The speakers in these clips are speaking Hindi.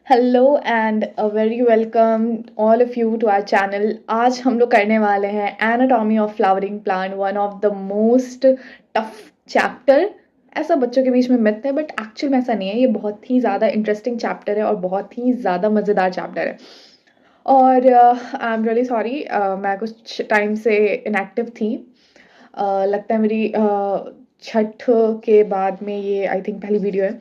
Hello and a very welcome all of you to our channel. आज हम लोग करने वाले हैं anatomy of flowering plant, one of the most tough chapter. ऐसा बच्चों के बीच में मिथ है बट एक्चुअल में ऐसा नहीं है। ये बहुत ही ज़्यादा इंटरेस्टिंग चैप्टर है और बहुत ही ज़्यादा मज़ेदार चैप्टर है। और आई एम रियली सॉरी, मैं कुछ टाइम से इनएक्टिव थी। लगता है मेरी छठ के बाद में ये आई थिंक पहली वीडियो है।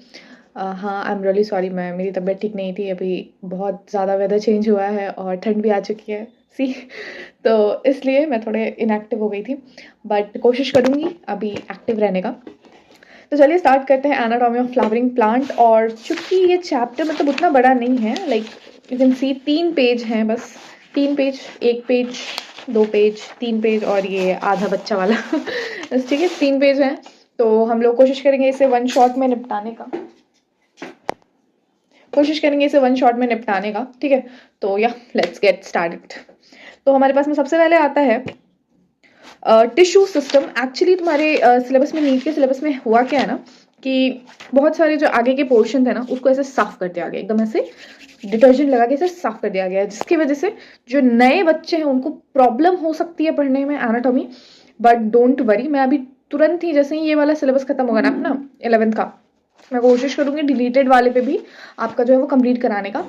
हाँ, आई एम रियली सॉरी, मेरी तबीयत ठीक नहीं थी। अभी बहुत ज़्यादा वेदर चेंज हुआ है और ठंड भी आ चुकी है सी तो इसलिए मैं थोड़े इनएक्टिव हो गई थी, बट कोशिश करूँगी अभी एक्टिव रहने का। तो चलिए स्टार्ट करते हैं एनाटॉमी ऑफ फ्लावरिंग प्लांट। और चूंकि ये चैप्टर मतलब उतना बड़ा नहीं है, like you can see 3 page हैं बस। 3 पेज, 1 पेज, 2 पेज, 3 पेज और ये आधा बच्चा वाला बस ठीक है, 3 पेज हैं। तो हम लोग कोशिश करेंगे इसे वन शॉट में निपटाने का। ठीक है, तो या लेट्स गेट स्टार्टेड। तो हमारे पास में सबसे पहले आता है टिश्यू सिस्टम। एक्चुअली तुम्हारे सिलेबस में, नीट के सिलेबस में हुआ क्या है ना कि बहुत सारे जो आगे के पोर्शन थे ना उसको ऐसे साफ कर दिया गया, एकदम ऐसे डिटर्जेंट लगा के ऐसे साफ कर दिया गया है, जिसकी वजह से जो नए बच्चे हैं उनको प्रॉब्लम हो सकती है पढ़ने में एनाटॉमी। बट डोंट वरी, मैं अभी तुरंत ही जैसे ही ये वाला सिलेबस खत्म होगा ना अपना 11th का, मैं कोशिश करूंगी डिलीटेड वाले पे भी आपका जो है वो कंप्लीट कराने का।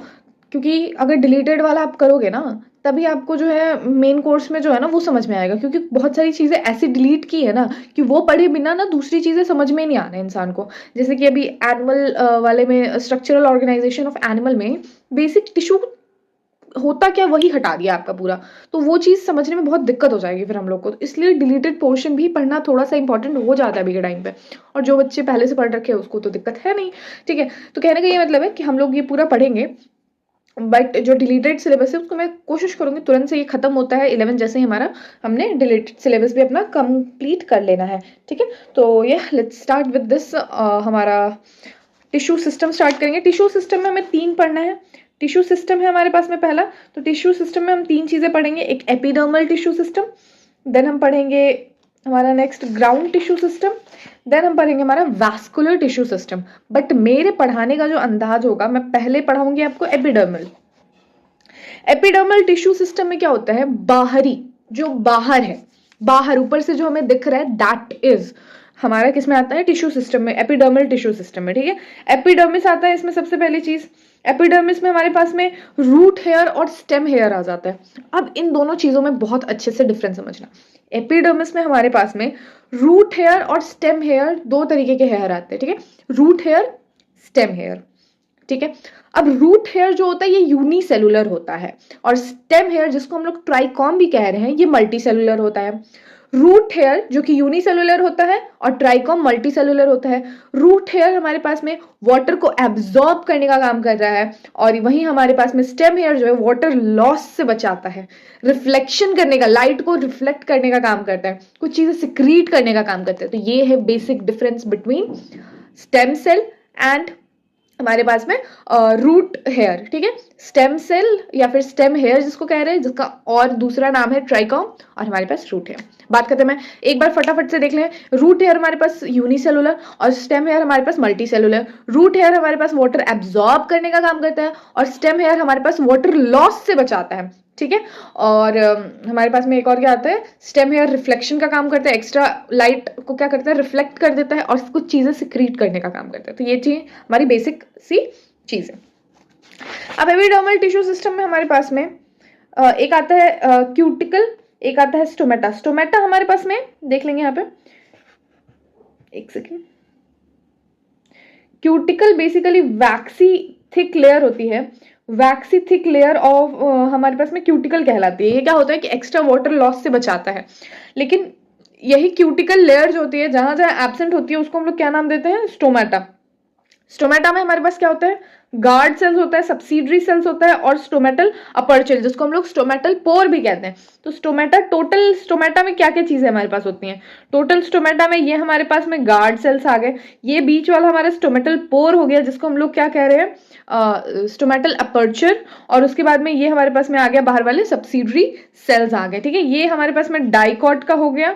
क्योंकि अगर डिलीटेड वाला आप करोगे ना तभी आपको जो है मेन कोर्स में जो है ना वो समझ में आएगा। क्योंकि बहुत सारी चीज़ें ऐसी डिलीट की है ना कि वो पढ़े बिना ना दूसरी चीज़ें समझ में नहीं आना इंसान को। जैसे कि अभी एनिमल वाले में, स्ट्रक्चरल ऑर्गेनाइजेशन ऑफ एनिमल में बेसिक टिश्यू होता क्या वही हटा दिया आपका पूरा। तो वो चीज़ समझने में बहुत दिक्कत हो जाएगी फिर हम लोग को। तो इसलिए डिलीटेड पोर्शन भी पढ़ना थोड़ा सा इंपॉर्टेंट हो जाता है अभी के टाइम पे। और जो बच्चे पहले से पढ़ रखे हैं उसको तो दिक्कत है नहीं। ठीक है, तो कहने का ये मतलब है कि हम लोग ये पूरा पढ़ेंगे, बट जो डिलीटेड सिलेबस है उसको मैं कोशिश करूंगी तुरंत से, ये खत्म होता है 11 जैसे ही हमारा, हमने डिलीटेड सिलेबस भी अपना कंप्लीट कर लेना है। ठीक है, तो ये लेट्स स्टार्ट विद दिस। हमारा टिश्यू सिस्टम स्टार्ट करेंगे। टिश्यू सिस्टम में हमें 3 पढ़ना है। टिश्यू सिस्टम है हमारे पास में पहला। तो टिश्यू सिस्टम में हम 3 चीजें पढ़ेंगे। एक एपिडर्मल टिश्यू सिस्टम, देन हम पढ़ेंगे हमारा next ground tissue system, then हम पढ़ेंगे हमारा वैस्कुलर टिश्यू सिस्टम। बट मेरे पढ़ाने का जो अंदाज होगा, मैं पहले पढ़ाऊंगी आपको एपिडर्मल। एपिडर्मल टिश्यू सिस्टम में क्या होता है, बाहरी जो बाहर है, बाहर ऊपर से जो हमें दिख रहा है, दैट इज हमारा किस में आता है, टिश्यू सिस्टम में, एपिडर्मल टिश्यू सिस्टम में। ठीक है, एपिडर्मिस आता है इसमें। सबसे पहली चीज एपिडर्मिस में हमारे पास में रूट हेयर और स्टेम हेयर आ जाता है। अब इन दोनों चीजों में बहुत अच्छे से डिफरेंस समझना। एपिडर्मिस में हमारे पास में रूट हेयर और स्टेम हेयर, 2 तरीके के हेयर आते हैं। ठीक है, रूट हेयर, स्टेम हेयर। ठीक है, अब रूट हेयर जो होता है ये यूनिसेलुलर होता है, और स्टेम हेयर जिसको हम लोग ट्राइकॉम भी कह रहे हैं ये मल्टीसेलुलर होता है। रूट हेयर जो कि यूनिसेलुलर होता है और ट्राइकॉम मल्टीसेलुलर होता है। रूट हेयर हमारे पास में वाटर को एब्जॉर्ब करने का काम कर रहा है, और वहीं हमारे पास में स्टेम हेयर जो है वाटर लॉस से बचाता है, रिफ्लेक्शन करने का, लाइट को रिफ्लेक्ट करने का काम करता है, कुछ चीजें सिक्रीट करने का काम करता है। तो ये है basic difference between stem cell and हमारे पास में रूट हेयर। ठीक है, स्टेम सेल या फिर स्टेम हेयर जिसको कह रहे हैं, जिसका और दूसरा नाम है ट्राइकॉम, और हमारे पास रूट हेयर। बात करते हैं, एक बार फटाफट से देख लें। रूट हेयर हमारे पास यूनिसेलुलर और स्टेम हेयर हमारे पास मल्टीसेलुलर। रूट हेयर हमारे पास वाटर एब्जॉर्ब करने का काम करता है और स्टेम हेयर हमारे पास वाटर लॉस से बचाता है। ठीक है, और हमारे पास में एक और क्या आता है, स्टेम हेयर रिफ्लेक्शन का काम करता है, एक्स्ट्रा लाइट को क्या करता है, रिफ्लेक्ट कर देता है और कुछ चीजें सिक्रीट करने का काम करता है। तो ये चीज हमारी बेसिक सी चीज है। अब एपिडर्मल टिश्यू सिस्टम में हमारे पास में एक आता है क्यूटिकल, एक आता है स्टोमेटा। स्टोमेटा हमारे पास में देख लेंगे यहाँ पे, एक सेकेंड। क्यूटिकल बेसिकली वैक्सी थिक लेयर होती है, वैक्सी थिक लेयर ऑफ हमारे पास में क्यूटिकल कहलाती है। ये क्या होता है कि एक्स्ट्रा वाटर लॉस से बचाता है। लेकिन यही क्यूटिकल लेयर जो होती है, जहां जहां एब्सेंट होती है, उसको हम लोग क्या नाम देते हैं, स्टोमेटा। स्टोमेटा में हमारे पास क्या होता है, गार्ड सेल्स होता है, सब्सिडरी सेल्स होता है, और स्टोमेटल अपर्चर जिसको हम लोग स्टोमेटल पोर भी कहते हैं। तो स्टोमेटा, टोटल स्टोमेटा में क्या क्या चीजें हमारे पास होती हैं, टोटल स्टोमेटा में ये हमारे पास में गार्ड सेल्स आ गए, ये बीच वाला हमारा स्टोमेटल पोर हो गया जिसको हम लोग क्या कह रहे हैं, स्टोमेटल अपर्चर, और उसके बाद में ये हमारे पास में आ गया बाहर वाले सब्सिडरी सेल्स आ गए। ठीक है, ये हमारे पास में डाइकॉट का हो गया,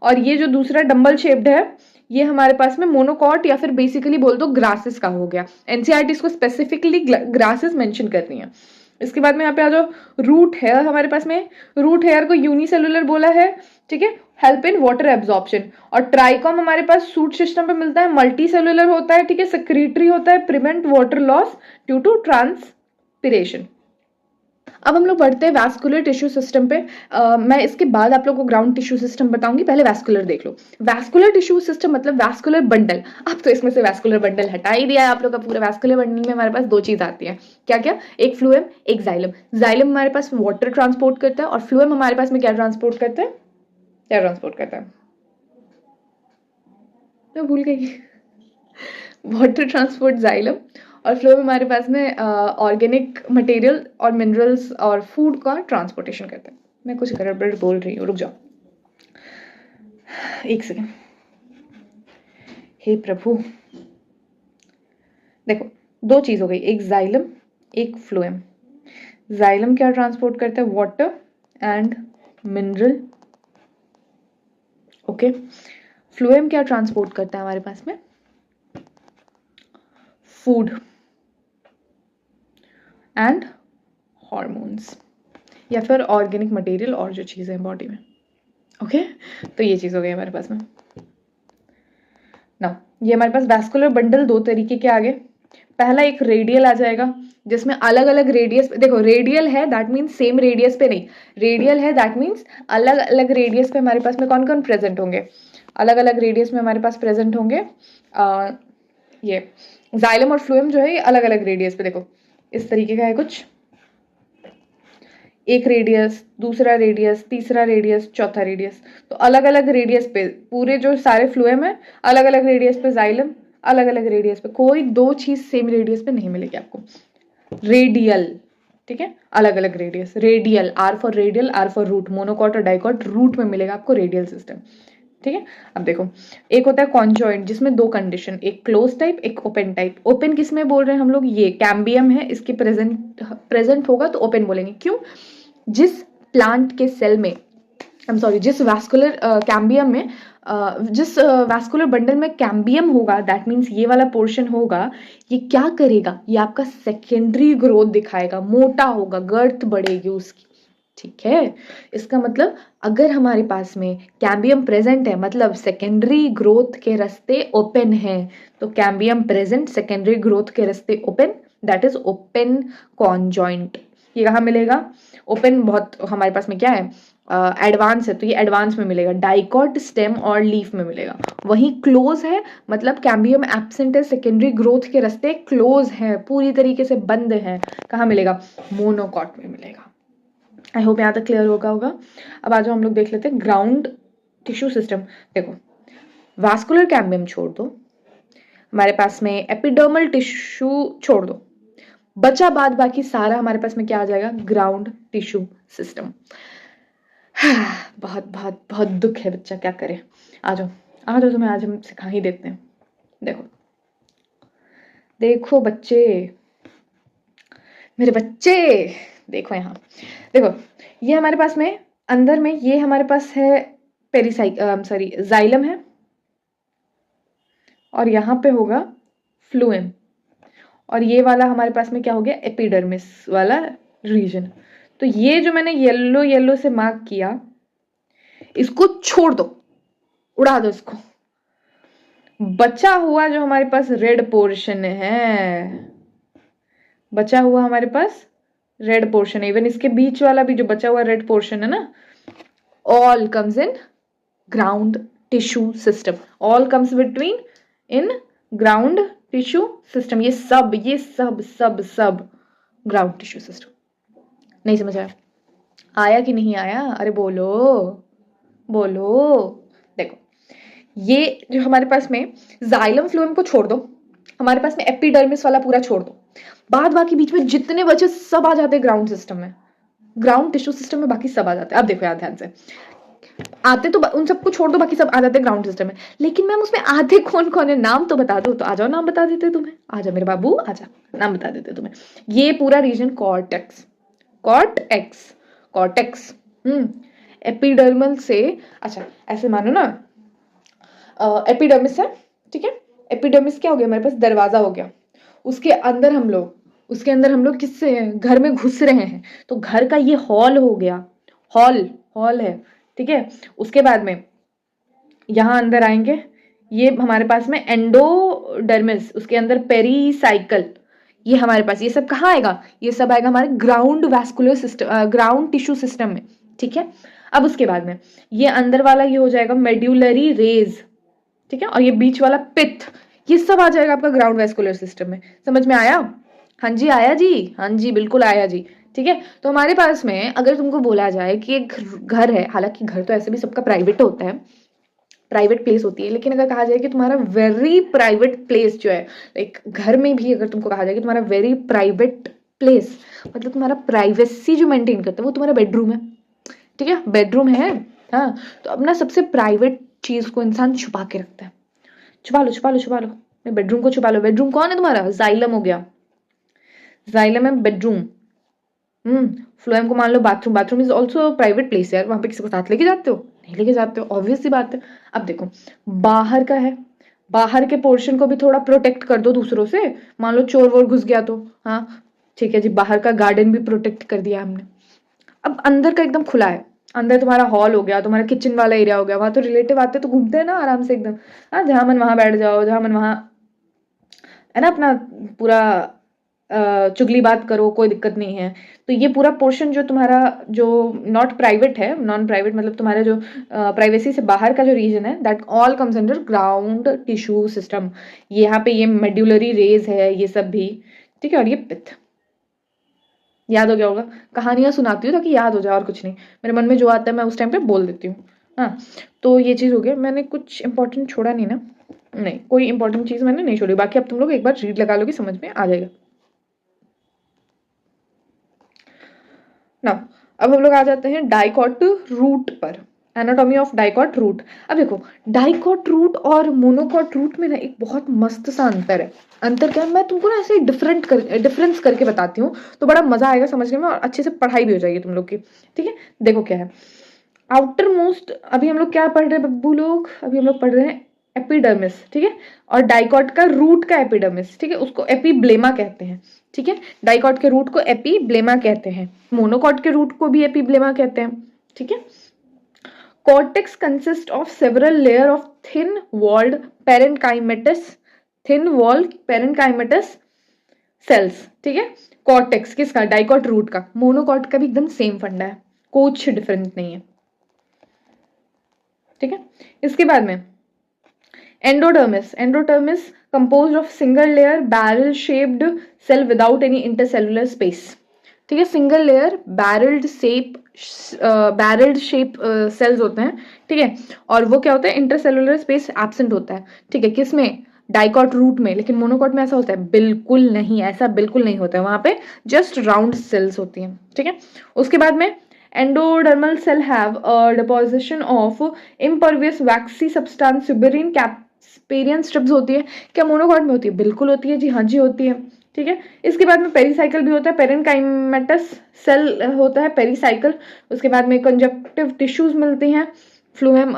और ये जो दूसरा डंबल शेप्ड है ये हमारे पास में मोनोकॉट या फिर बेसिकली बोल दो ग्रासेस का हो गया। एनसीईआरटी इसको स्पेसिफिकली ग्रासेस मेंशन कर रही है। इसके बाद में यहाँ पे आ जाओ, रूट हेयर हमारे पास में, रूट हेयर को यूनिसेलुलर बोला है, ठीक है, हेल्प इन वाटर एब्जॉर्प्शन। और ट्राइकॉम हमारे पास सूट सिस्टम पे मिलता है, मल्टी सेलुलर होता है, ठीक है, सेक्रेटरी होता है, prevent water loss due to transpiration. अब हम लोग बढ़ते हैं वैस्कुलर टिश्यू सिस्टम पे। मैं इसके बाद आप लोगों को ग्राउंड टिश्यू सिस्टम बताऊंगी, पहले वैस्कुलर देख लो। वैस्कुलर टिश्यू सिस्टम मतलब वैस्कुलर बंडल। अब तो इसमें से वैस्कुलर बंडल हटा ही दिया है आप लोग का। पूरा वैस्कुलर बंडल में हमारे पास दो चीज आती है, क्या क्या, एक फ्लूएम एक जाइलम। जाइलम हमारे पास वाटर ट्रांसपोर्ट करता है और फ्लूएम हमारे पास में क्या ट्रांसपोर्ट करता है, क्या ट्रांसपोर्ट करता है, मैं भूल गई। वाटर ट्रांसपोर्ट जाइलम, और फ्लोएम हमारे पास में ऑर्गेनिक मटेरियल और मिनरल्स और फूड का ट्रांसपोर्टेशन करते हैं। मैं कुछ गड़बड़ बोल रही हूँ, रुक जाओ एक सेकेंड। हे प्रभु, देखो दो चीज हो गई, एक जाइलम एक फ्लोएम। जाइलम क्या ट्रांसपोर्ट करता है, water and mineral, okay. Phloem क्या ट्रांसपोर्ट करता है हमारे पास में, फूड एंड हॉर्मोन्स या फिर ऑर्गेनिक मटेरियल और जो चीजें हैं बॉडी में, ओके। तो ये चीज हो गई हमारे पास में ना। ये हमारे पास वैस्कुलर बंडल दो तरीके के आगे, पहला एक रेडियल आ जाएगा जिसमें अलग अलग रेडियस, देखो रेडियल है दैट मीन्स सेम रेडियस पे नहीं, रेडियल है दैट मीन्स अलग अलग रेडियस पे हमारे पास में कौन कौन प्रेजेंट होंगे, अलग अलग रेडियस में हमारे पास प्रेजेंट होंगे। ये जाइलम और फ्लूएम जो है ये अलग अलग रेडियस पे, देखो इस तरीके का है कुछ, एक रेडियस, दूसरा रेडियस, तीसरा रेडियस, चौथा रेडियस। तो अलग अलग रेडियस पे पूरे जो सारे फ्लूएम है, अलग अलग रेडियस पे जाइलम, अलग अलग रेडियस पे, कोई दो चीज सेम रेडियस पे नहीं मिलेगी आपको। रेडियल, ठीक है, अलग अलग radius, radial, R for radial, R for root, monocot और डाइकॉट रूट में मिलेगा आपको रेडियल सिस्टम, ठीक है। अब देखो एक होता है कॉन्जॉइंट जिसमें दो कंडीशन, एक क्लोज टाइप एक ओपन टाइप। ओपन किस में बोल रहे हैं हम लोग, ये कैम्बियम है, इसके प्रेजेंट होगा तो ओपन बोलेंगे, क्यों, जिस प्लांट के सेल में, आई एम सॉरी, जिस वैस्कुलर कैम्बियम में जिस वैस्कुलर बंडल में कैम्बियम होगा दैट मीन्स ये वाला पोर्शन होगा, ये क्या करेगा, ये आपका सेकेंडरी ग्रोथ दिखाएगा, मोटा होगा, गर्थ बढ़ेगी उसकी, ठीक है। इसका मतलब अगर हमारे पास में कैम्बियम प्रेजेंट है मतलब सेकेंडरी ग्रोथ के रास्ते ओपन है, तो कैम्बियम प्रेजेंट सेकेंडरी ग्रोथ के रास्ते open, that is open conjoint. ये कहाँ मिलेगा, ओपन बहुत हमारे पास में क्या है, एडवांस है, तो ये एडवांस में मिलेगा, डाइकॉट, स्टेम और लीफ में मिलेगा। वहीं क्लोज है मतलब कैम्बियम एब्सेंट है, सेकेंडरी ग्रोथ के रास्ते क्लोज है, पूरी तरीके से बंद है, कहाँ मिलेगा, मोनोकॉट में मिलेगा। आई होप यहाँ तक क्लियर होगा। अब आज हम लोग देख लेते हैं ग्राउंड टिश्यू सिस्टम। देखो वास्कुलर कैम्बियम छोड़ दो, हमारे पास में एपिडर्मल टिश्यू छोड़ दो, बचा बाद बाकी सारा हमारे पास में क्या आ जाएगा, ग्राउंड टिश्यू सिस्टम। बहुत बहुत बहुत दुख है बच्चा, क्या करे। आ जाओ तुम्हें आज हम सिखा ही देते हैं। देखो देखो बच्चे, मेरे बच्चे देखो यहाँ, देखो ये हमारे पास में अंदर में ये हमारे पास है सॉरी जाइलम है, और यहाँ पे होगा फ्लूएम, और ये वाला हमारे पास में क्या हो गया, एपिडर्मिस वाला रीजन। तो ये जो मैंने येलो येलो से मार्क किया, इसको छोड़ दो, उड़ा दो इसको। बचा हुआ जो हमारे पास रेड पोर्शन है, बचा हुआ हमारे पास रेड पोर्शन है, इवन इसके बीच वाला भी जो बचा हुआ रेड पोर्शन है ना, all comes in ground tissue system, all comes between in ground tissue system. ये सब ग्राउंड टिश्यू सिस्टम। नहीं समझ आया कि नहीं आया, अरे बोलो बोलो। देखो ये जो हमारे पास में जाइलम फ्लूएम को छोड़ दो, हमारे पास में एपिडर्मिस वाला पूरा छोड़ दो, बाद बाकी बीच में जितने बचे सब आ जाते हैं ग्राउंड सिस्टम में, ग्राउंड टिश्यू सिस्टम में बाकी सब आ जाते हैं। अब देखो यार ध्यान से, आते तो उन सबको छोड़ दो, बाकी सब आ जाते हैं ग्राउंड सिस्टम में, लेकिन मैम उसमें आधे कौन कौन है, नाम तो बता दो। तो आ जाओ नाम बता देते तुम्हें, आ जाओ मेरे बाबू आ जा, नाम बता देते तुम्हें। ये पूरा region cortex, cortex cortex epidermal से, अच्छा ऐसे मानो ना, एपिडर्मिस है, ठीक है। एपिडर्मिस क्या हो गया हमारे पास, दरवाजा हो गया। उसके अंदर हम लोग किससे घर में घुस रहे हैं, तो घर का ये हॉल हो गया, हॉल है, ठीक है। उसके बाद में यहाँ अंदर आएंगे, ये हमारे पास में एंडोडर्मिस, उसके अंदर पेरीसाइकल, ये हमारे पास, ये सब कहाँ आएगा, ये सब आएगा हमारे ground vascular system, ground tissue system में, ठीक है। अब उसके बाद में ये अंदर वाला ये हो जाएगा मेड्यूलरी रेज, ठीक है, और ये बीच वाला पित्त, ये सब आ जाएगा आपका ग्राउंड वैस्कुलर सिस्टम में। समझ में आया? हाँ जी आया जी, हाँ जी बिल्कुल आया जी, ठीक है। तो हमारे पास में अगर तुमको बोला जाए कि एक घर है, हालांकि घर तो ऐसे भी सबका प्राइवेट होता है, प्राइवेट प्लेस होती है, लेकिन अगर कहा जाए कि तुम्हारा वेरी प्राइवेट प्लेस जो है, लाइक घर में भी अगर तुमको कहा जाए कि तुम्हारा वेरी प्राइवेट प्लेस, मतलब तुम्हारा प्राइवेसी जो मेंटेन करता है वो तुम्हारा बेडरूम है, ठीक है, बेडरूम है। हाँ, तो अपना सबसे प्राइवेट चीज को इंसान छुपा के रखता है, छुपा लो छुपा लो छुपा लो, अपने बेडरूम को छुपा लो। बेडरूम कौन है तुम्हारा, जाइलम हो गया, जाइलम है बेडरूम। फ्लोएम को मान लो bathroom, bathroom is also private place यार, वहां पे किसी को साथ लेके जाते हो, नहीं लेके जाते हो, ऑब्वियस सी बात है। अब देखो बाहर का है, बाहर के पोर्शन को भी थोड़ा प्रोटेक्ट कर दो दूसरों से, मान लो चोर वोर घुस गया तो, हाँ ठीक है जी, बाहर का गार्डन भी प्रोटेक्ट कर दिया हमने। अब अंदर का एकदम खुला है, अंदर तुम्हारा हॉल हो गया, तुम्हारा किचन वाला एरिया हो गया, वहां तो रिलेटिव आते तो घूमते हैं ना आराम से एकदम, हाँ जहां मन वहां बैठ जाओ, जहां मन वहां, है ना, अपना पूरा चुगली बात करो, कोई दिक्कत नहीं है। तो ये पूरा पोर्शन जो तुम्हारा जो नॉट प्राइवेट है, नॉन प्राइवेट मतलब तुम्हारा जो प्राइवेसी से बाहर का जो रीजन है, that all comes under ground tissue system. यहाँ पे ये मेड्यूलरी रेज है ये सब भी, ठीक है, और ये पित्त। याद हो गया होगा, कहानियां सुनाती हूँ ताकि याद हो जाए, और कुछ नहीं, मेरे मन में जो आता है मैं उस टाइम पे बोल देती हूँ। हाँ, तो ये चीज़ हो गया, मैंने कुछ इंपॉर्टेंट छोड़ा नहीं ना, नहीं कोई इंपॉर्टेंट चीज़ मैंने नहीं छोड़ी, बाकी अब तुम लोग एक बार रीड लगा लोगे समझ में आ जाएगा ना। अब हम लोग आ जाते हैं डाइकॉट रूट पर, एनाटॉमी ऑफ डाइकॉट रूट। अब देखो डाइकॉट रूट और मोनोकॉट रूट में ना एक बहुत मस्त सा अंतर है। अंतर क्या है, मैं तुमको ना ऐसे डिफरेंस करके बताती हूँ, तो बड़ा मजा आएगा समझने में और अच्छे से पढ़ाई भी हो जाएगी तुम लोग की, ठीक है। देखो क्या है, आउटर मोस्ट, अभी हम लोग क्या पढ़ रहे हैं बब्बू लोग, अभी हम लोग पढ़ रहे हैं एपिडर्मिस, ठीक है, और डाइकॉट का रूट का एपिडर्मिस, ठीक है, उसको एपिब्लेमा कहते हैं, ठीक है। डाइकॉट के रूट को एपिब्लेमा कहते हैं, मोनोकॉट के रूट को भी एपिब्लेमा कहते हैं, ठीक है। Cortex consist of several layer of thin walled parenchymatous, thin walled parenchymatous cells, ठीक है। कॉर्टेक्स किसका, डाइकॉट रूट का, मोनोकॉट का भी एकदम सेम फंडा है, कुछ डिफरेंस नहीं है, ठीक है। इसके बाद में endodermis, endodermis composed of single layer barrel shaped cell without any intercellular space, ठीक है। Single layer barrelled shape cells होते हैं, ठीक है, और वो क्या होता है, इंटरसेलुलर स्पेस एब्सेंट होता है, ठीक है, किसमें, डाइकॉट रूट में। लेकिन मोनोकॉट में ऐसा होता है, बिल्कुल नहीं, ऐसा बिल्कुल नहीं होता है, वहां पे जस्ट राउंड सेल्स होती हैं, ठीक है। उसके बाद में endodermal cell have a deposition of impervious waxy substance suberin casparian strips होती है, क्या मोनोकॉट में होती है, बिल्कुल होती है जी, हाँ जी होती है, ठीक है। इसके बाद में पेरीसाइकिल भी होता है, पेरेन्काइमेटस सेल होता है पेरीसाइकिल। उसके बाद में कंजक्टिव टिश्यूज मिलती हैं, फ्लूएम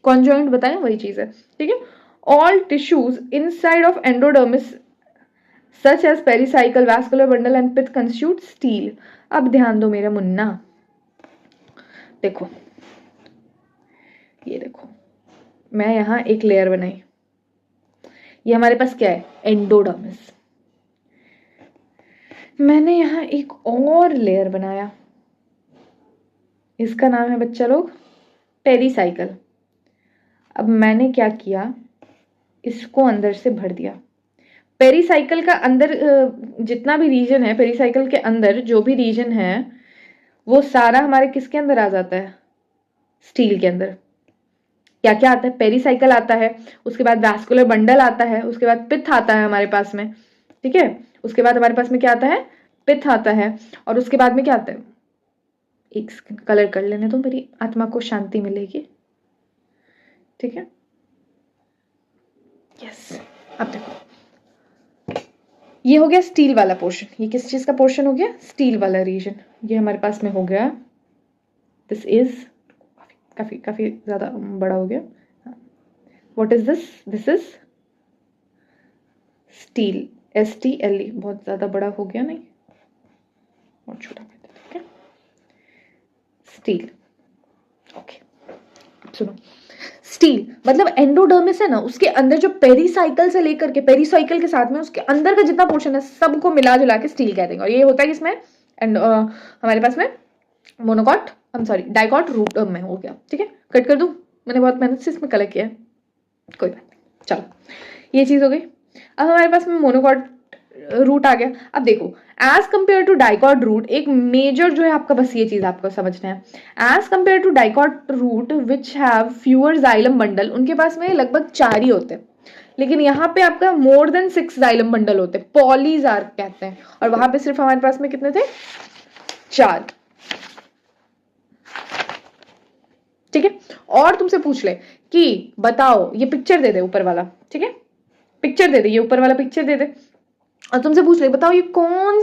कॉन्जॉइंट बताएं वही चीज है, ठीक है। All tissues inside of endodermis such as pericycle vascular bundle and pith constitute stele. अब ध्यान दो मेरा मुन्ना, देखो ये देखो, मैं यहाँ एक लेयर बनाई, ये हमारे पास क्या है, एंडोडर्मिस। मैंने यहाँ एक और लेयर बनाया, इसका नाम है बच्चा लोग पेरीसाइकिल। अब मैंने क्या किया, इसको अंदर से भर दिया। पेरीसाइकिल का अंदर जितना भी रीजन है, पेरीसाइकिल के अंदर जो भी रीजन है वो सारा हमारे किसके अंदर आ जाता है, स्टील के अंदर। क्या क्या आता है, पेरीसाइकिल आता है, उसके बाद वैस्कुलर बंडल आता है, उसके बाद पिथ आता है हमारे पास में, ठीक है। उसके बाद हमारे पास में क्या आता है, पिथ आता है, और उसके बाद में क्या आता है, एक कलर कर लेने तो मेरी आत्मा को शांति मिलेगी, ठीक है। यस, अब देखो ये हो गया स्टील वाला पोर्शन, ये किस चीज का पोर्शन हो गया, स्टील वाला रीजन, ये हमारे पास में हो गया, दिस इज काफी काफी ज्यादा बड़ा हो गया, what is this? This is steel, STLE। बहुत ज्यादा बड़ा हो गया नहीं, और छोटा कर देते, ठीक है, स्टील। ओके, सुनो, स्टील मतलब एंडोडर्मिस है ना, उसके अंदर जो पेरीसाइकल से लेकर के पेरीसाइकल के साथ में उसके अंदर का जितना पोर्शन है सबको मिला जुला के स्टील कह देंगे। और ये होता है किसमें? एंड हमारे पास में मोनोकॉट, डाइकॉट रूट में हो गया, ठीक है। कट कर दूं, मैंने बहुत मेहनत से इसमें कलेक्ट किया है, कोई बात नहीं, चलो ये चीज हो गई। अब हमारे पास में मोनोकॉट रूट आ गया। अब देखो, as compare to dicot root, एक मेजर जो है आपका, बस ये चीज आपको समझना है, as compare to dicot root which have fewer xylem bundle, उनके पास में लगभग 4 ही होते हैं, लेकिन यहाँ पे आपका मोर देन 6 जाइलम बंडल होते हैं, पॉलीजार्क कहते हैं, और वहां पे सिर्फ हमारे पास में कितने थे? 4, ठीक है। और तुमसे पूछ ले कि बताओ, ये पिक्चर दे दे ऊपर वाला, ठीक है, पिक्चर दे दे, ये ऊपर वाला पिक्चर दे दे, और तुमसे पूछ ले बताओ ये कौन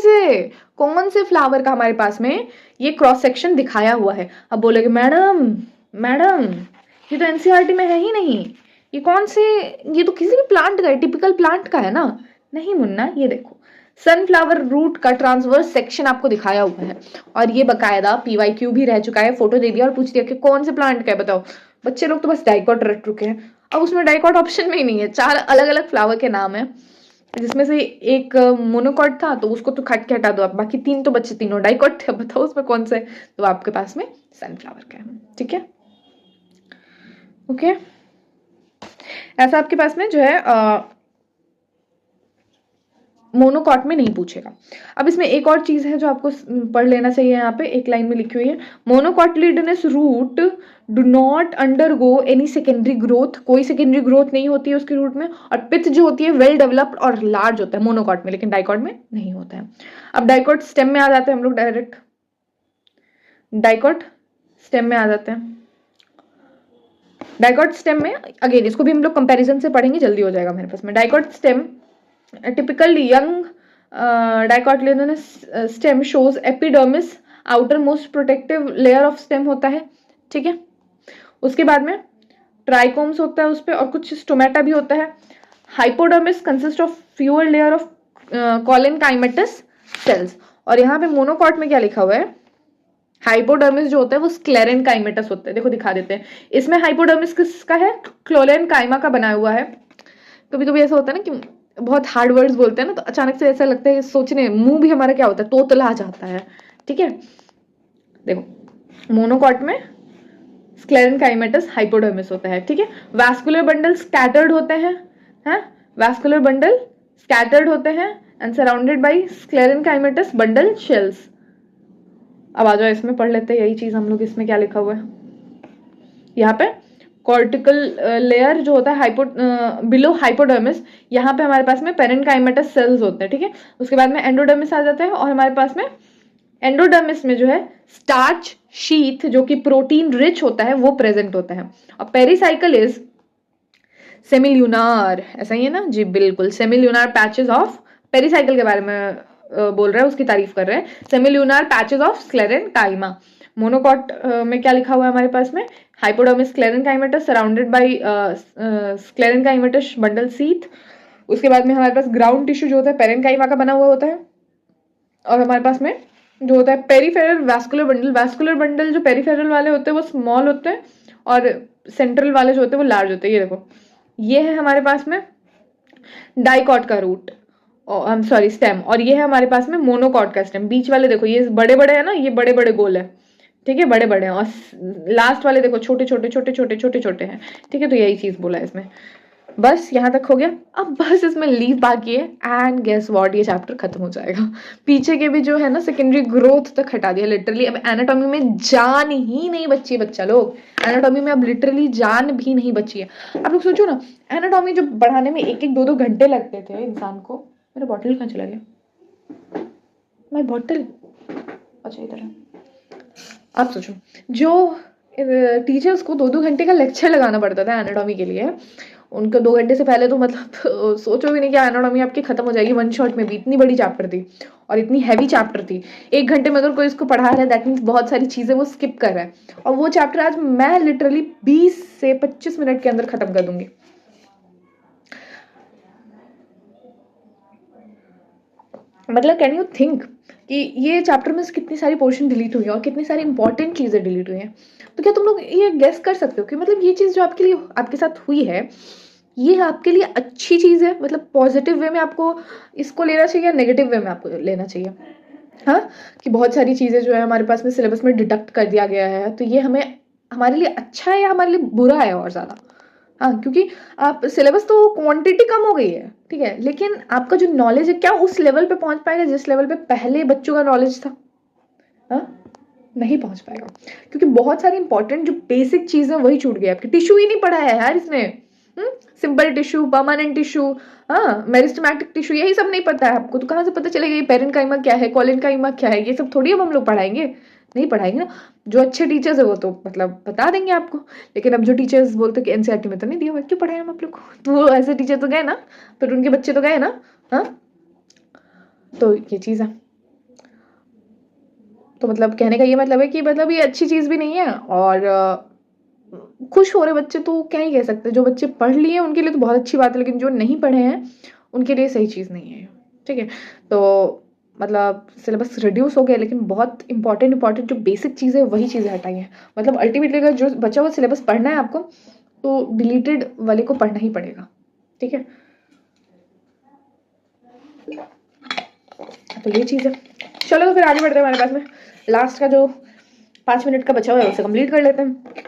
से फ्लावर का हमारे पास में ये क्रॉस सेक्शन दिखाया हुआ है। अब बोलोगे मैडम ये तो एनसीईआरटी में है ही नहीं, ये कौन से, ये तो किसी भी प्लांट का है, टिपिकल प्लांट का है ना। नहीं मुन्ना, ये देखो सनफ्लावर रूट का ट्रांसवर्स सेक्शन आपको दिखाया हुआ है, और ये बकायदा PYQ भी रह चुका है, फोटो दे दिया और पूछ दिया कि कौन से प्लांट का है बताओ। बच्चे लोग तो बस डाइकॉट रट चुके हैं। अब उसमें डाइकॉट ऑप्शन में ही नहीं है, 4 अलग अलग फ्लावर के नाम है, जिसमें से एक मोनोकॉट था तो उसको तो काट के हटा दो आप, बाकी 3 तो बच्चे, तीनों डाइकॉट थे, बताओ उसमें कौन सा है? तो आपके पास में सनफ्लावर का है, ठीक है, ओके। ऐसा आपके पास में जो है मोनोकॉट में नहीं पूछेगा। अब इसमें एक और चीज है जो आपको पढ़ लेना चाहिए, यहाँ पे एक लाइन में लिखी हुई है, monocotyledonous root do not undergo any secondary growth, कोई सेकेंडरी ग्रोथ नहीं होती है उसके रूट में, और पिथ जो होती है वेल डेवलप्ड और लार्ज होता है मोनोकॉट में, लेकिन डाइकॉट में नहीं होता है। अब डाइकॉट स्टेम में आ जाते हैं हम लोग, डायरेक्ट डाइकॉट स्टेम में आ जाते हैं। डाइकॉट स्टेम में अगेन इसको भी हम लोग कंपैरिजन से पढ़ेंगे, जल्दी हो जाएगा मेरे पास में। Dicot stem, typical young dicotyledonous stem shows epidermis, outer most protective layer of stem होता है, ठीक है। उसके बाद में ट्राइकोम्स होता है उस पे, और कुछ स्टोमेटा भी होता है। Hypodermis consist of fewer layer of collenchymatous cells, और यहाँ पे मोनोकॉट में क्या लिखा हुआ है? हाइपोडर्मिस जो होता है वो स्क्लेरेनकाइमेटस होता है। देखो दिखा देते हैं, इसमें हाइपोडर्मिस किसका है? क्लोरेनकाइमा का बनाया हुआ है। कभी कभी ऐसा होता है ना कि बहुत हार्ड वर्ड्स बोलते हैं ना, तो अचानक से ऐसा लगता है सोचने, मुंह भी हमारा क्या होता है, तोतला जाता है, ठीक है। देखो मोनोकॉट में स्क्लेरेनकाइमेटस हाइपोडर्मिस होता है, ठीक है। वैस्कुलर बंडल स्कैटर्ड होते हैं, वैस्कुलर बंडल स्कैटर्ड होते हैं and surrounded by sclerenchymatous bundle sheaths. अब आ जाओ इसमें पढ़ लेते हैं यही चीज हम लोग, इसमें क्या लिखा हुआ है यहाँ पे? कॉर्टिकल लेयर जो होता है बिलो हाइपोडर्मिस, यहाँ पे हमारे पास में पेरेन्काइमेटस सेल्स होते हैं, ठीक है। उसके बाद में एंडोडर्मिस आ जाता है, और हमारे पास में एंडोडर्मिस में जो है स्टार्च शीथ जो कि प्रोटीन रिच होता है वो प्रेजेंट होता है। और पेरीसाइकल इज सेमिल्यूनार, ऐसा ही है ना जी, बिल्कुल सेमिल्यूनार पैचेस ऑफ, पेरीसाइकल के बारे में बोल रहा है, उसकी तारीफ कर रहे हैं, semilunar patches of sclerenchyma. Monocot में क्या लिखा हुआ है हमारे पास में? Hypodermis sclerenchymatous surrounded by sclerenchymatous bundle sheath. उसके बाद में हमारे पास ग्राउंड टिश्यू जो होता है पेरेन्काइमा का बना हुआ होता है, और हमारे पास में जो होता है peripheral vascular bundle. Vascular bundle जो पेरीफेरल वाले होते हैं वो स्मॉल होते हैं, और सेंट्रल वाले जो होते हैं वो लार्ज होते हैं। ये देखो, ये है हमारे पास में डाइकॉट का root, I am sorry stem, और ये है हमारे पास में मोनोकॉट का स्टेम। बीच वाले देखो ये बड़े बड़े है ना, ये बड़े बड़े गोल है, ठीक है, बड़े बड़े हैं, और लास्ट वाले देखो छोटे छोटे छोटे छोटे छोटे छोटे हैं, ठीक है। तो यही चीज बोला है इसमें, बस यहाँ तक हो गया। अब बस इसमें लीव बाकी है, एंड गेस व्हाट, ये चैप्टर खत्म हो जाएगा। पीछे के भी जो है ना सेकेंडरी ग्रोथ तक हटा दिया लिटरली। अब एनाटॉमी में जान ही नहीं बची है बच्चा लोग, एनाटॉमी में अब लिटरली जान भी नहीं बची है। आप लोग सोचो ना, एनाटॉमी जो बढ़ाने में 1-1 2-2 घंटे लगते थे इंसान को। मेरा बॉटल कहाँ चला गया? माय बॉटल, अच्छा इधर है। आप सोचो, जो टीचर्स को 2-2 घंटे का लेक्चर लगाना पड़ता था एनाटॉमी के लिए, उनको 2 घंटे से पहले तो मतलब सोचो भी नहीं कि एनाटॉमी आपकी खत्म हो जाएगी 1 शॉट में भी। इतनी बड़ी चैप्टर थी और इतनी हैवी चैप्टर थी। 1 घंटे में अगर कोई इसको पढ़ा रहा है दैट मीन्स बहुत सारी चीजें वो स्किप कर रहा है, और वो चैप्टर आज मैं लिटरली 20 से 25 मिनट के अंदर खत्म कर दूंगी। मतलब कैन यू थिंक कि ये चैप्टर में से कितनी सारी पोर्शन डिलीट हुई है और कितनी सारी इंपॉर्टेंट चीज़ें डिलीट हुई हैं। तो क्या तुम लोग ये गेस कर सकते हो कि मतलब ये चीज़ जो आपके लिए आपके साथ हुई है, ये आपके लिए अच्छी चीज़ है, मतलब पॉजिटिव वे में आपको इसको लेना चाहिए या नेगेटिव वे में आपको लेना चाहिए? हाँ, कि बहुत सारी चीज़ें जो है हमारे पास में सिलेबस में डिडक्ट कर दिया गया है, तो ये हमें हमारे लिए अच्छा है या हमारे लिए बुरा है और ज़्यादा? हाँ, क्योंकि आप सिलेबस तो क्वांटिटी कम हो गई है, ठीक है, लेकिन आपका जो नॉलेज है क्या उस लेवल पे पहुंच पाएगा जिस लेवल पे पहले बच्चों का नॉलेज था? हाँ, नहीं पहुंच पाएगा, क्योंकि बहुत सारी इंपॉर्टेंट जो बेसिक चीजें वही छूट गई। आपकी टिश्यू ही नहीं पढ़ाया है यार इसने। सिंपल टिश्यू, परमानेंट टिश्यू, हाँ, मेरिस्टेमेटिक टिश्यू, यही सब नहीं पता है आपको, तो कहाँ से पता चलेगा ये पेरेन्काइमा क्या है, कोलेनकाइमा क्या है? ये सब थोड़ी अब हम लोग पढ़ाएंगे, नहीं पढ़ाएंगे ना। जो अच्छे टीचर्स है वो तो मतलब बता देंगे आपको, लेकिन अब जो टीचर्स बोलते कि एनसीईआरटी में तो नहीं दिया हुआ, क्यों पढ़ाए हम आप लोग को? तो वो ऐसे टीचर तो गए ना, फिर उनके बच्चे तो गए ना। हाँ, तो ये चीज़ है। तो मतलब कहने का ये मतलब है कि मतलब ये अच्छी चीज़ भी नहीं है, और खुश हो रहे बच्चे तो क्या ही कह सकते हैं। जो बच्चे पढ़ लिए उनके लिए तो बहुत अच्छी बात है, लेकिन जो नहीं पढ़े हैं उनके लिए सही चीज़ नहीं है, ठीक है। तो मतलब सिलेबस रिड्यूस हो गया, लेकिन बहुत इंपॉर्टेंट जो बेसिक चीज़ें वही चीज़ें हटाई हैं। मतलब अल्टीमेटली अगर जो बचा हुआ सिलेबस पढ़ना है आपको, तो डिलीटेड वाले को पढ़ना ही पड़ेगा, ठीक है। तो ये चीज़ है। चलो तो फिर आगे बढ़ते हैं। हमारे पास में लास्ट का जो 5 मिनट का बचा हुआ है उसे कंप्लीट कर लेते हैं।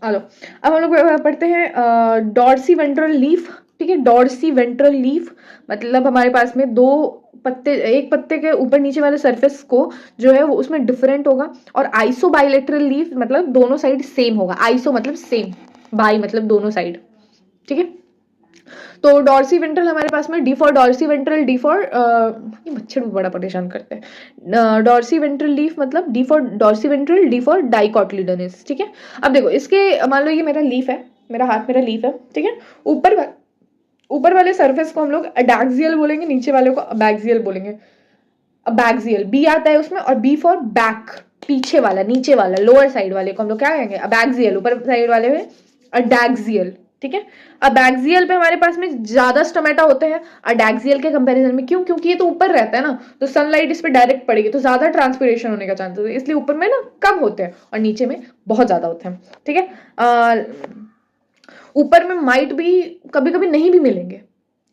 हेलो, अब हम लोग पढ़ते हैं डॉर्सी वेंट्रल लीफ, ठीक है। डॉर्सी वेंट्रल लीफ मतलब हमारे पास में दो पत्ते, एक पत्ते के ऊपर नीचे वाले सरफेस को जो है वो उसमें डिफरेंट होगा, और आइसो बाइलेटरल लीफ मतलब दोनों साइड सेम होगा। आइसो मतलब सेम, बाई मतलब दोनों साइड, ठीक है। तो डॉर्सी वेंट्रल हमारे पास में D for dorsiventral, D for ये मच्छर भी बड़ा परेशान करते हैं। डॉर्सी वेंट्रल लीफ मतलब D for dorsiventral, D for dicotyledonous, ठीक है। अब देखो इसके, मान लो ये मेरा लीफ है, मेरा हाथ मेरा लीफ है, ठीक है। ऊपर वाले सरफेस को हम लोग अडैक्सियल बोलेंगे, नीचे वाले को अबैक्सियल बोलेंगे। अबैक्सियल बी आता है उसमें, और बी फॉर बैक, पीछे वाला, नीचे वाला, लोअर साइड वाले को हम लोग क्या कहेंगे? अबैक्सियल। ऊपर साइड वाले में अडैक्सियल, ठीक है। अबैक्सियल पे हमारे पास में ज्यादा स्टोमेटा होते हैं अडैक्सियल के कंपैरिजन में। क्यों? क्योंकि ये तो ऊपर रहता है ना, तो सनलाइट इस पे डायरेक्ट पड़ेगी तो ज्यादा ट्रांसपिरेशन होने का चांसेस है, इसलिए ऊपर में ना कम होते हैं और नीचे में बहुत ज्यादा होते हैं, ठीक है। ऊपर में माइट भी कभी कभी नहीं भी मिलेंगे,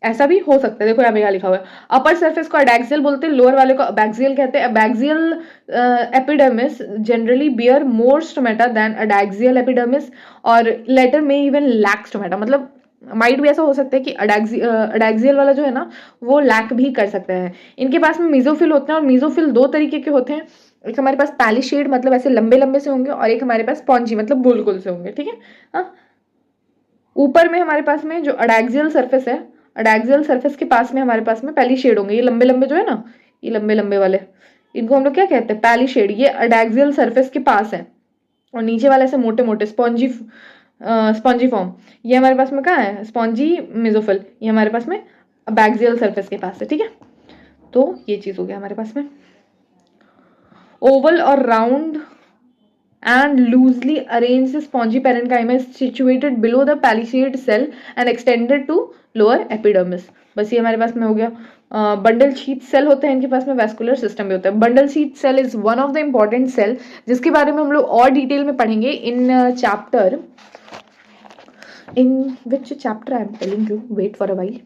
ऐसा भी हो सकता है। देखो यहाँ पे क्या लिखा हुआ है, अपर सरफेस को अडैक्सियल बोलते हैं, लोअर वाले को अबैक्सियल कहते हैं। अबैक्सियल एपिडर्मिस जनरली बियर मोर स्टोमेटा देन अडैक्सियल एपिडर्मिस, और लेटर में इवन लैक स्टोमेटा। मतलब माइट भी ऐसा हो सकता है कि अडैक्सियल वाला जो है ना वो लैक भी कर सकता है। इनके पास में मीजोफिल होते हैं, और मीजोफिल दो तरीके के होते हैं। एक हमारे पास पैलिशेड मतलब ऐसे लंबे लंबे से होंगे, और एक हमारे पास स्पॉन्जी मतलब गोल गोल से होंगे, ठीक है। हाँ, ऊपर में हमारे पास में जो अडैक्सियल सरफेस है, अडैक्सियल सरफेस के पास में हमारे पास में पैलिशेड होंगे। ये लंबे लंबे जो है ना, ये लंबे लंबे वाले, इनको हम लोग क्या कहते हैं? पैलिशेड। ये अडैक्सियल सरफेस के पास है, और नीचे वाले से मोटे मोटे स्पॉन्जी फॉर्म, ये हमारे पास में कहाँ है? स्पॉन्जी मेसोफिल, ये हमारे पास में अबैक्सियल सरफेस के पास है, ठीक है। तो ये चीज हो गया हमारे पास में। ओवल और round and loosely arranged spongy parenchyma is situated below the palisade cell and extended to lower epidermis। बस ये हमारे पास में हो गया। बंडल शीथ सेल होते हैं इनके पास में, वैस्कुलर सिस्टम भी होता है। Bundle sheath cell is one of the important cell जिसके बारे में हम लोग और डिटेल में पढ़ेंगे in chapter, in which chapter I am telling you, wait for a while.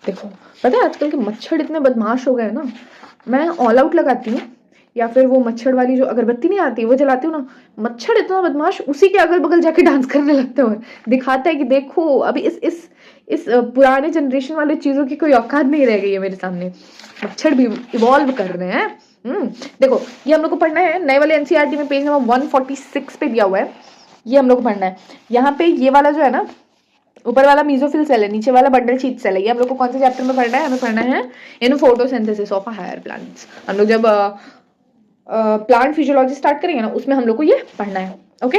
देखो पता है आजकल के मच्छर इतने बदमाश हो गए ना, मैं ऑल आउट लगाती हूँ या फिर वो मच्छर वाली जो अगरबत्ती नहीं आती वो जलाती हूँ ना, मच्छर इतना बदमाश उसी के अगल बगल जाके डांस करने लगते हैं, दिखाता है कि देखो अभी इस पुराने जनरेशन वाले चीजों की कोई औकात नहीं रह गई है मेरे सामने, मच्छर भी इवॉल्व कर रहे हैं। देखो ये हम लोग को पढ़ना है नए वाले एनसीईआरटी में, पेज नंबर 146 पे दिया हुआ है, ये हम लोग को पढ़ना है। यहाँ पे ये वाला जो है ना, ऊपर वाला मीजोफिल सेल है, नीचे वाला बंडल शीथ सेल है। ये हम लोग को कौन से चैप्टर में पढ़ना है? हमें पढ़ना है in photosynthesis of higher plants. हम लोग जब प्लांट फिजियोलॉजी स्टार्ट करेंगे ना उसमें हम लोग को ये पढ़ना है, ओके।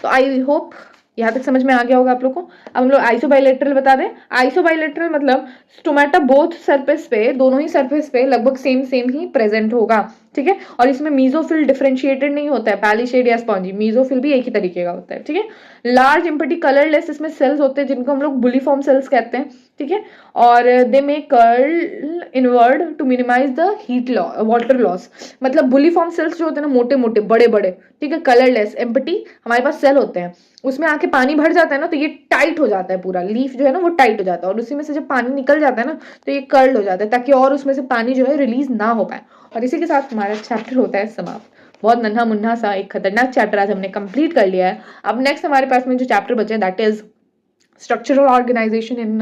तो आई होप यहाँ तक समझ में आ गया होगा आप लोग को। अब हम लोग आइसोबाइलेटरल बता दें। आइसोबाइलेटरल मतलब स्टोमेटा बोथ सरफेस पे, दोनों ही सरफेस पे लगभग सेम ही प्रेजेंट होगा, ठीक है। और इसमें मीजोफिल डिफरेंशिएटेड नहीं होता है, पैलिशेड या स्पॉन्जी, मीजोफिल भी एक ही तरीके का होता है, ठीक है। लार्ज इम्पटी कलरलेस इसमें सेल्स होते हैं जिनको हम लोग बुलीफॉर्म सेल्स कहते हैं, ठीक है, और they may curl inward to minimize the heat water loss. मतलब बुली फॉर्म सेल्स जो होते हैं ना, मोटे मोटे बड़े बड़े, ठीक है, कलरलेस एम्प्टी हमारे पास सेल होते हैं, उसमें आके पानी भर जाता है ना, तो ये टाइट हो जाता है, पूरा लीफ जो है ना वो टाइट हो जाता है, और उसी में से जब पानी निकल जाता है ना तो ये कर्ल हो जाता है, ताकि और उसमें से पानी जो है रिलीज ना हो पाए। और इसी के साथ हमारा चैप्टर होता है समाप्त। बहुत नन्हा मुन्ना सा एक खतरनाक चैप्टर आज हमने कंप्लीट कर लिया है। अब नेक्स्ट हमारे पास में जो चैप्टर बचे हैं that is structural organisation in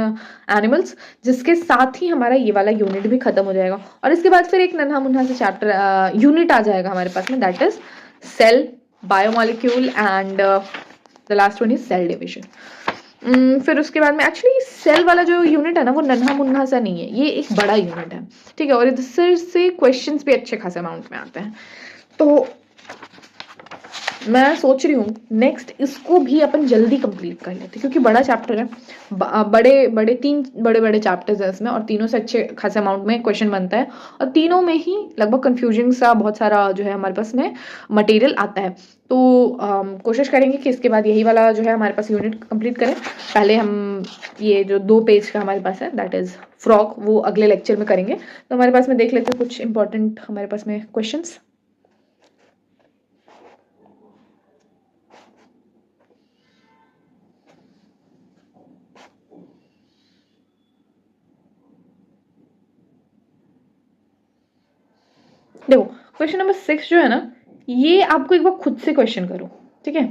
animals, जिसके साथ ही हमारा ये वाला यूनिट भी खत्म हो जाएगा। और इसके बाद फिर एक नन्हा मुन्ना से चैप्टर यूनिट आ जाएगा हमारे पास में, that is cell, biomolecule and the last one is cell division. फिर उसके बाद में एक्चुअली सेल वाला जो यूनिट है ना वो नन्हा मुन्ना सा नहीं है, ये एक बड़ा यूनिट है, ठीक है, और इससे से क्वेश्चंस भी अच्छे खासे अमाउंट में आते हैं। तो मैं सोच रही हूँ नेक्स्ट इसको भी अपन जल्दी कंप्लीट कर लेते, क्योंकि बड़ा चैप्टर है, बड़े बड़े तीन बड़े बड़े चैप्टर्स हैं इसमें, और तीनों से अच्छे खासे अमाउंट में क्वेश्चन बनता है, और तीनों में ही लगभग कंफ्यूजिंग सा बहुत सारा जो है हमारे पास में मटेरियल आता है। तो कोशिश करेंगे कि इसके बाद यही वाला जो है हमारे पास यूनिट कंप्लीट करें। पहले हम ये जो 2 पेज का हमारे पास है दैट इज फ्रॉग, वो अगले लेक्चर में करेंगे। तो हमारे पास में देख लेते हैं कुछ इंपॉर्टेंट हमारे पास में क्वेश्चन। देखो क्वेश्चन नंबर 6 जो है ना, ये आपको एक बार खुद से क्वेश्चन करो, ठीक है।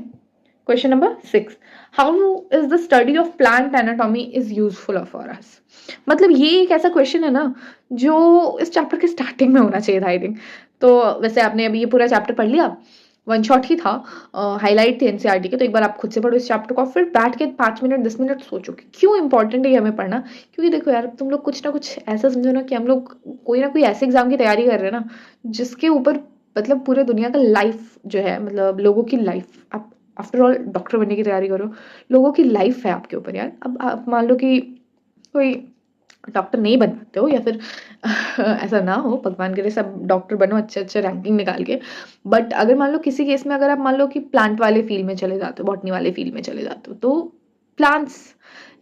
Question number 6, how is the study of plant anatomy is useful for us. मतलब ये एक ऐसा क्वेश्चन है ना जो इस चैप्टर के स्टार्टिंग में होना चाहिए था आई थिंक। तो वैसे आपने अभी ये पूरा चैप्टर पढ़ लिया, वन शॉट ही था, हाईलाइट थे एनसीईआरटी के, तो एक बार आप खुद से पढ़ो इस चैप्टर को, फिर बैठ के 5 मिनट 10 मिनट सोचो कि क्यों इंपॉर्टेंट है ये हमें पढ़ना। क्योंकि देखो यार, तुम लोग कुछ ना कुछ ऐसा समझो ना कि हम लोग कोई ना कोई ऐसे एग्जाम की तैयारी कर रहे हैं ना जिसके ऊपर मतलब पूरे दुनिया का लाइफ जो है, मतलब लोगों की लाइफ, आप आफ्टर ऑल डॉक्टर बनने की तैयारी करो, लोगों की लाइफ है आपके ऊपर यार। अब आप मान लो कि कोई डॉक्टर नहीं बन पाते हो, या फिर ऐसा ना हो, भगवान करे सब डॉक्टर बनो अच्छे अच्छे रैंकिंग निकाल के, बट अगर मान लो किसी केस में अगर आप मान लो कि प्लांट वाले फील्ड में चले जाते हो, बॉटनी वाले फील्ड में चले जाते हो, तो प्लांट्स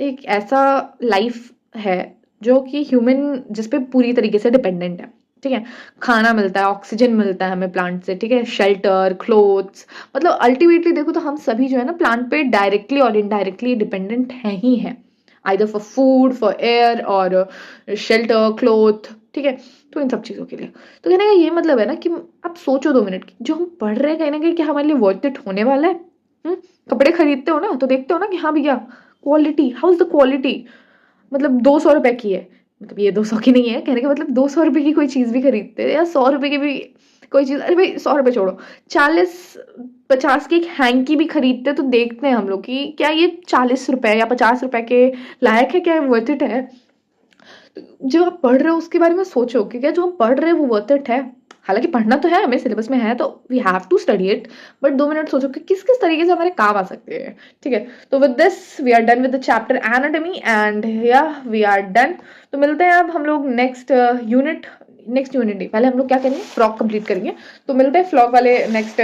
एक ऐसा लाइफ है जो कि ह्यूमन जिस पे पूरी तरीके से डिपेंडेंट है, ठीक है। खाना मिलता है, ऑक्सीजन मिलता है हमें प्लांट से, ठीक है, शेल्टर, क्लोथ्स, मतलब अल्टीमेटली देखो तो हम सभी जो है ना प्लांट पे डायरेक्टली और इनडायरेक्टली डिपेंडेंट हैं ही हैं, either for food, for air और शेल्टर, क्लोथ, ठीक है। तो इन सब चीज़ों के लिए, तो कहने का ये मतलब है ना कि आप सोचो 2 मिनट की जो हम पढ़ रहे हैं कहीं ना कहीं क्या हमारे लिए वर्थ इट होने वाला है। कपड़े खरीदते हो ना तो देखते हो ना कि हाँ भैया quality, how is the quality, मतलब 200 रुपए की है, मतलब ये 200 की नहीं है, कहने का मतलब 200 रुपए की कोई चीज़ भी खरीदते हैं, या 100 रुपए की भी कोई चीज़, अरे भाई 100 रुपए छोड़ो, 40-50 की एक हैंकी भी खरीदते हैं, तो देखते हैं हम लोग कि क्या ये 40 रुपए या 50 रुपए के लायक है, क्या वर्थ इट है। जो आप पढ़ रहे हो उसके बारे में सोचो कि क्या जो हम पढ़ रहे हैं वो वर्थ इट है। हालांकि पढ़ना तो है, हमें सिलेबस में है, तो we have to study it, but 2 minute सोचो कि किस किस तरीके से हमारे काम आ सकते हैं, ठीक है। तो with this we are done with the chapter anatomy and yeah we are done. तो मिलते हैं अब हम लोग नेक्स्ट यूनिट नहीं, पहले हम लोग क्या करेंगे, फ्लॉग कंप्लीट करेंगे। तो मिलते हैं फ्लॉग वाले नेक्स्ट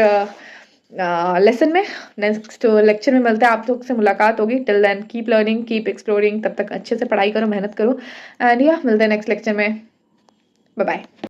लेसन में, नेक्स्ट लेक्चर में मिलते हैं, आप लोग से मुलाकात होगी। Till then keep learning, keep exploring, तब तक अच्छे से पढ़ाई करो, मेहनत करो, एंड या मिलते हैं नेक्स्ट लेक्चर में। Bye bye.